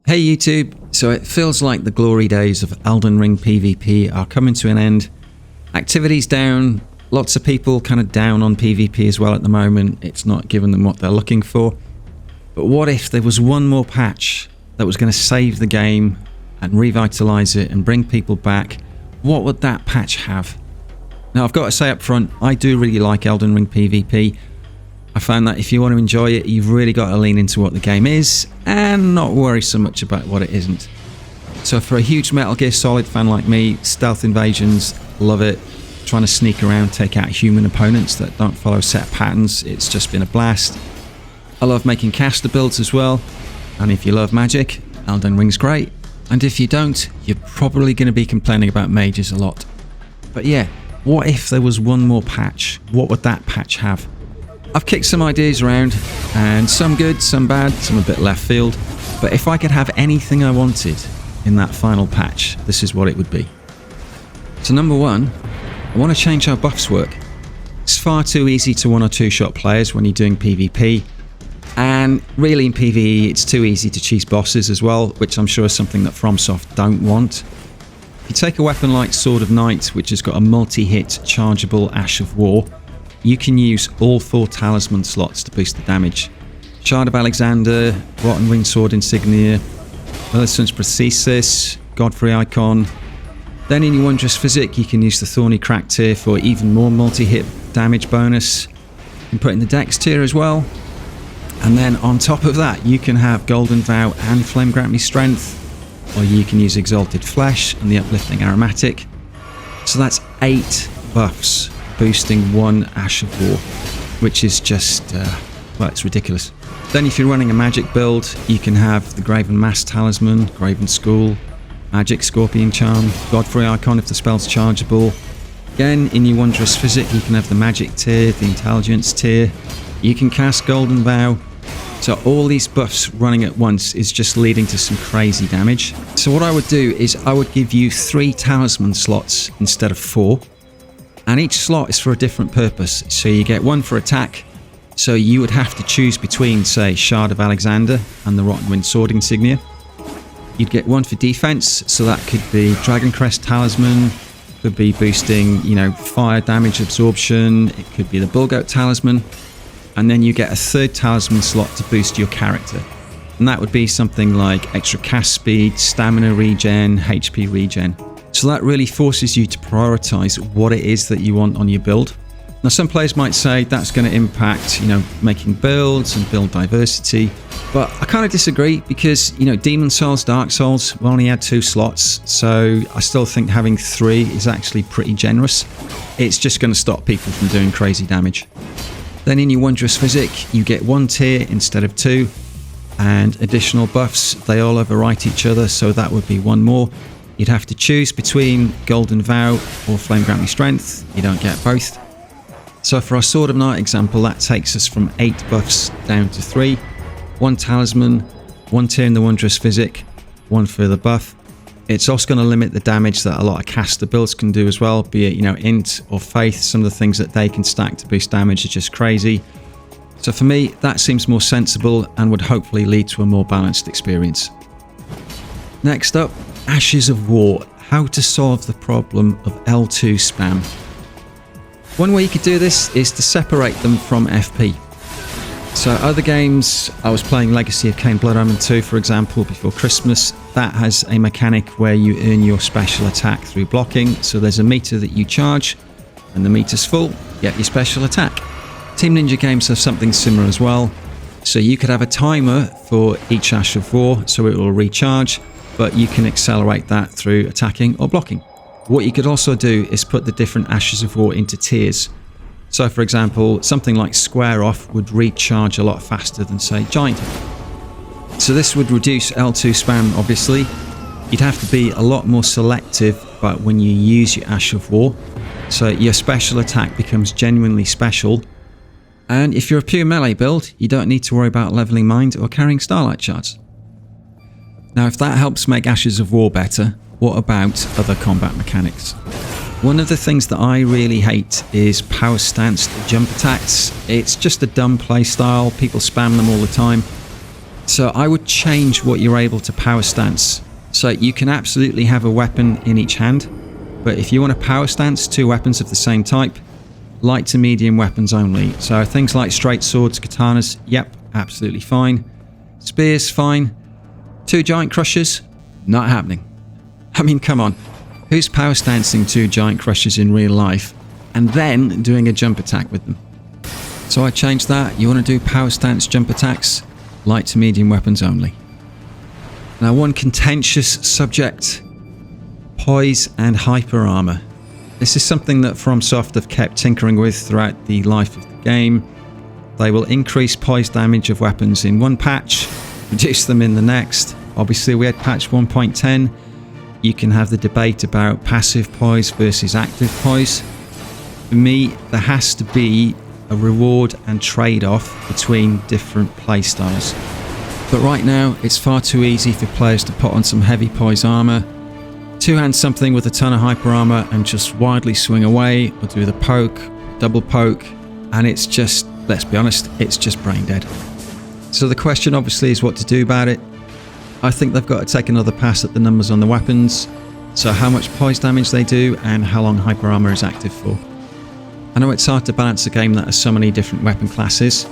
Hey YouTube, so it feels like the glory days of Elden Ring PVP are coming to an end. Activity's down, lots of people kind of down on PVP as well at the moment. It's not giving them what they're looking for. But what if there was one more patch that was going to save the game and revitalize it and bring people back? What would that patch have? Now I've got to say up front, I do really like Elden Ring PVP. I found that if you want to enjoy it, you've really got to lean into what the game is and not worry so much about what it isn't. So for a huge Metal Gear Solid fan like me, stealth invasions, love it. Trying to sneak around, take out human opponents that don't follow set patterns, it's just been a blast. I love making caster builds as well, and if you love magic, Elden Ring's great. And if you don't, you're probably going to be complaining about mages a lot. But yeah, what if there was one more patch? What would that patch have? I've kicked some ideas around, and some good, some bad, some a bit left field. But if I could have anything I wanted in that final patch, this is what it would be. So number one, I want to change how buffs work. It's far too easy to one or two shot players when you're doing PvP. And really in PvE, it's too easy to cheese bosses as well, which I'm sure is something that FromSoft don't want. If you take a weapon like Sword of Night, which has got a multi-hit chargeable Ash of War, you can use all 4 talisman slots to boost the damage. Shard of Alexander, Rotten Winged Sword Insignia, Millicent's Prosthesis, Godfrey Icon. Then in your Wondrous Physic, you can use the Thorny Crack tier for even more multi-hit damage bonus. You can put in the Dex tier as well. And then on top of that, you can have Golden Vow and Flame Grant Me Strength, or you can use Exalted Flesh and the Uplifting Aromatic. So that's 8 buffs boosting 1 Ash of War, which is just, well, it's ridiculous. Then if you're running a magic build, you can have the Graven Mass Talisman, Graven School, Magic Scorpion Charm, Godfrey Icon if the spell's chargeable. Again, in your Wondrous Physic, you can have the Magic tier, the Intelligence tier. You can cast Golden Vow. So all these buffs running at once is just leading to some crazy damage. So what I would do is I would give you 3 talisman slots instead of 4. And each slot is for a different purpose. So you get 1 for attack. So you would have to choose between, say, Shard of Alexander and the Rotten Winged Sword Insignia. You'd get 1 for defense. So that could be Dragon Crest Talisman. Could be boosting, fire damage absorption. It could be the Bullgoat Talisman. And then you get a 3rd talisman slot to boost your character. And that would be something like extra cast speed, stamina regen, HP regen. So that really forces you to prioritize what it is that you want on your build. Now some players might say that's going to impact, making builds and build diversity. But I kind of disagree because, Demon Souls, Dark Souls, we only had 2 slots. So I still think having 3 is actually pretty generous. It's just going to stop people from doing crazy damage. Then in your Wondrous Physic, you get 1 tier instead of 2. And additional buffs, they all overwrite each other, so that would be 1 more. You'd have to choose between Golden Vow or Flame Grant Me Strength. You don't get both. So for our Sword of Night example, that takes us from 8 buffs down to 3. 1 talisman, 1 tier in the Wondrous Physic, 1 further buff. It's also going to limit the damage that a lot of caster builds can do as well, be it, Int or Faith. Some of the things that they can stack to boost damage are just crazy. So for me, that seems more sensible and would hopefully lead to a more balanced experience. Next up, Ashes of War. How to solve the problem of L2 spam. One way you could do this is to separate them from FP. So other games, I was playing Legacy of Kain Blood Omen 2 for example before Christmas. That has a mechanic where you earn your special attack through blocking. So there's a meter that you charge, and the meter's full, you get your special attack. Team Ninja games have something similar as well. So you could have a timer for each Ash of War, so it will recharge, but you can accelerate that through attacking or blocking. What you could also do is put the different Ashes of War into tiers. So for example, something like Square Off would recharge a lot faster than, say, Giant. So this would reduce L2 spam, obviously. You'd have to be a lot more selective about when you use your Ash of War. So your special attack becomes genuinely special. And if you're a pure melee build, you don't need to worry about leveling Mind or carrying Starlight Shards. Now if that helps make Ashes of War better, what about other combat mechanics? One of the things that I really hate is power stanced jump attacks. It's just a dumb play style, people spam them all the time. So I would change what you're able to power stance. So you can absolutely have a weapon in each hand, but if you want to power stance 2 weapons of the same type, light to medium weapons only. So things like straight swords, katanas, yep, absolutely fine. Spears, fine. 2 giant crushers, not happening. I mean, come on. Who's power stancing 2 giant crushers in real life and then doing a jump attack with them? So I changed that. You want to do power stance jump attacks, light to medium weapons only. Now, one contentious subject, poise and hyper armor. This is something that FromSoft have kept tinkering with throughout the life of the game. They will increase poise damage of weapons in one patch, reduce them in the next. Obviously, we had patch 1.10. You can have the debate about passive poise versus active poise. For me, there has to be a reward and trade-off between different playstyles. But right now, it's far too easy for players to put on some heavy poise armor, two-hand something with a ton of hyper armor and just wildly swing away, or do the poke, double poke, and it's just, let's be honest, it's just brain dead. So the question obviously is what to do about it. I think they've got to take another pass at the numbers on the weapons, so how much poise damage they do and how long hyper armor is active for. I know it's hard to balance a game that has so many different weapon classes,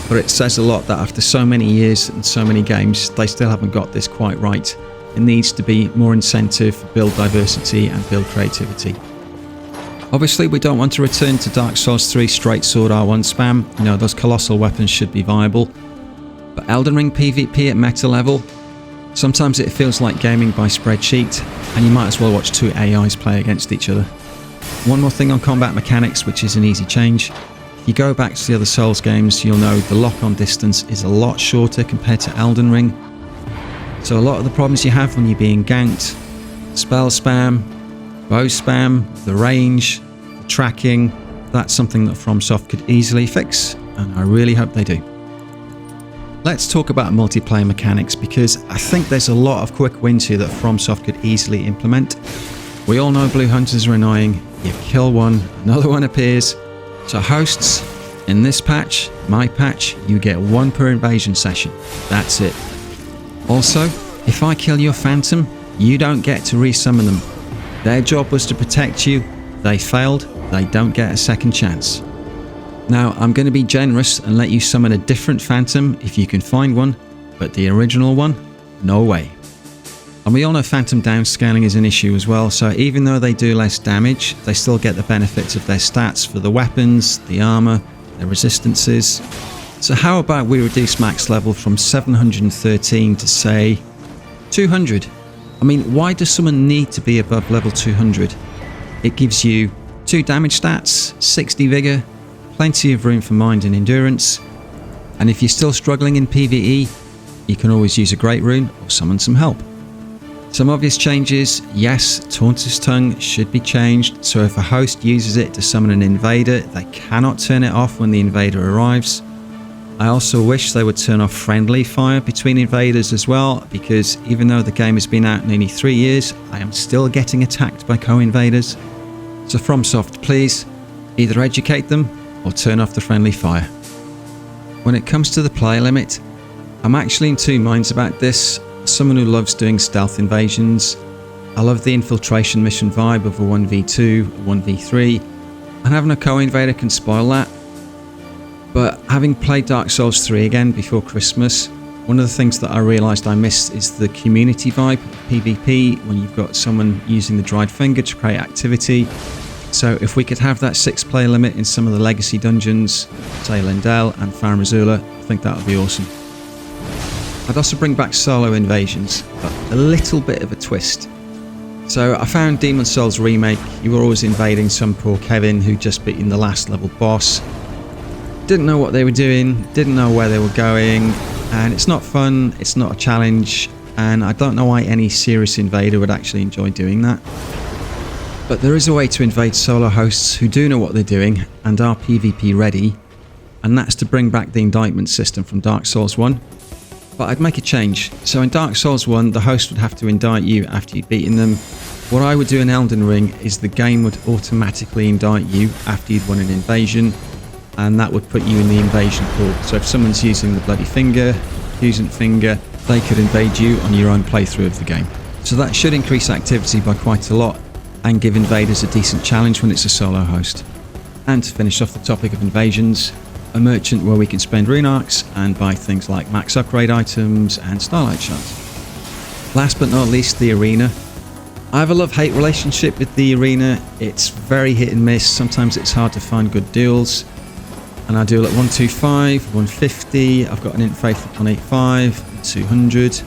but it says a lot that after so many years and so many games, they still haven't got this quite right. It needs to be more incentive for build diversity and build creativity. Obviously, we don't want to return to Dark Souls 3 straight sword R1 spam. You know, those colossal weapons should be viable. But Elden Ring PVP at meta level, sometimes it feels like gaming by spreadsheet, and you might as well watch 2 AIs play against each other. One more thing on combat mechanics, which is an easy change. If you go back to the other Souls games, you'll know the lock-on distance is a lot shorter compared to Elden Ring. So a lot of the problems you have when you're being ganked, spell spam, bow spam, the range, the tracking, that's something that FromSoft could easily fix, and I really hope they do. Let's talk about multiplayer mechanics, because I think there's a lot of quick wins here that FromSoft could easily implement. We all know blue hunters are annoying. You kill one, another one appears. So hosts, in this patch, my patch, you get 1 per invasion session. That's it. Also, if I kill your phantom, you don't get to resummon them. Their job was to protect you. They failed. They don't get a second chance. Now, I'm going to be generous and let you summon a different phantom if you can find one, but the original one, no way. And we all know phantom downscaling is an issue as well, so even though they do less damage, they still get the benefits of their stats for the weapons, the armor, their resistances. So how about we reduce max level from 713 to say 200? I mean, why does someone need to be above level 200? It gives you 2 damage stats, 60 vigor, plenty of room for mind and endurance, and if you're still struggling in PvE, you can always use a great rune or summon some help. Some obvious changes, yes, Taunter's Tongue should be changed, so if a host uses it to summon an invader, they cannot turn it off when the invader arrives. I also wish they would turn off friendly fire between invaders as well, because even though the game has been out nearly 3 years, I am still getting attacked by co-invaders. So FromSoft, please, either educate them or turn off the friendly fire. When it comes to the player limit, I'm actually in 2 minds about this. As someone who loves doing stealth invasions, I love the infiltration mission vibe of a 1v2, a 1v3, and having a co-invader can spoil that. But having played Dark Souls 3 again before Christmas, one of the things that I realised I missed is the community vibe of PvP, when you've got someone using the dried finger to create activity. So if we could have that 6-player limit in some of the legacy dungeons, say Lindell and Farum Azula, I think that would be awesome. I'd also bring back solo invasions, but a little bit of a twist. So I found Demon's Souls Remake, you were always invading some poor Kevin who just beaten the last level boss. Didn't know what they were doing, didn't know where they were going, and it's not fun, it's not a challenge, and I don't know why any serious invader would actually enjoy doing that. But there is a way to invade solo hosts who do know what they're doing and are PvP ready, and that's to bring back the indictment system from Dark Souls 1. But I'd make a change. So in Dark Souls 1, the host would have to indict you after you'd beaten them. What I would do in Elden Ring is the game would automatically indict you after you'd won an invasion, and that would put you in the invasion pool. So if someone's using the bloody finger, accusant finger, they could invade you on your own playthrough of the game. So that should increase activity by quite a lot and give invaders a decent challenge when it's a solo host. And to finish off the topic of invasions, a merchant where we can spend rune arcs and buy things like max upgrade items and starlight shards. Last but not least, the arena. I have a love-hate relationship with the arena. It's very hit and miss. Sometimes it's hard to find good deals. And I duel at 125, 150, I've got an int faith at 185, 200.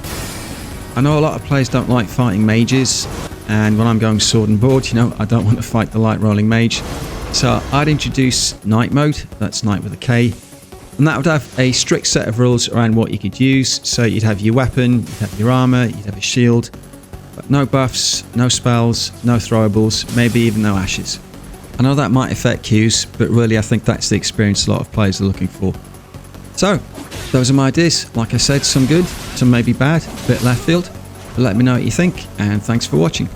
I know a lot of players don't like fighting mages, and when I'm going sword and board, you know, I don't want to fight the light rolling mage. So I'd introduce night mode, that's night with a K, and that would have a strict set of rules around what you could use. So you'd have your weapon, you'd have your armor, you'd have a shield, but no buffs, no spells, no throwables, maybe even no ashes. I know that might affect queues, but really I think that's the experience a lot of players are looking for. So, those are my ideas. Like I said, some good, some maybe bad, a bit left field. But let me know what you think, and thanks for watching.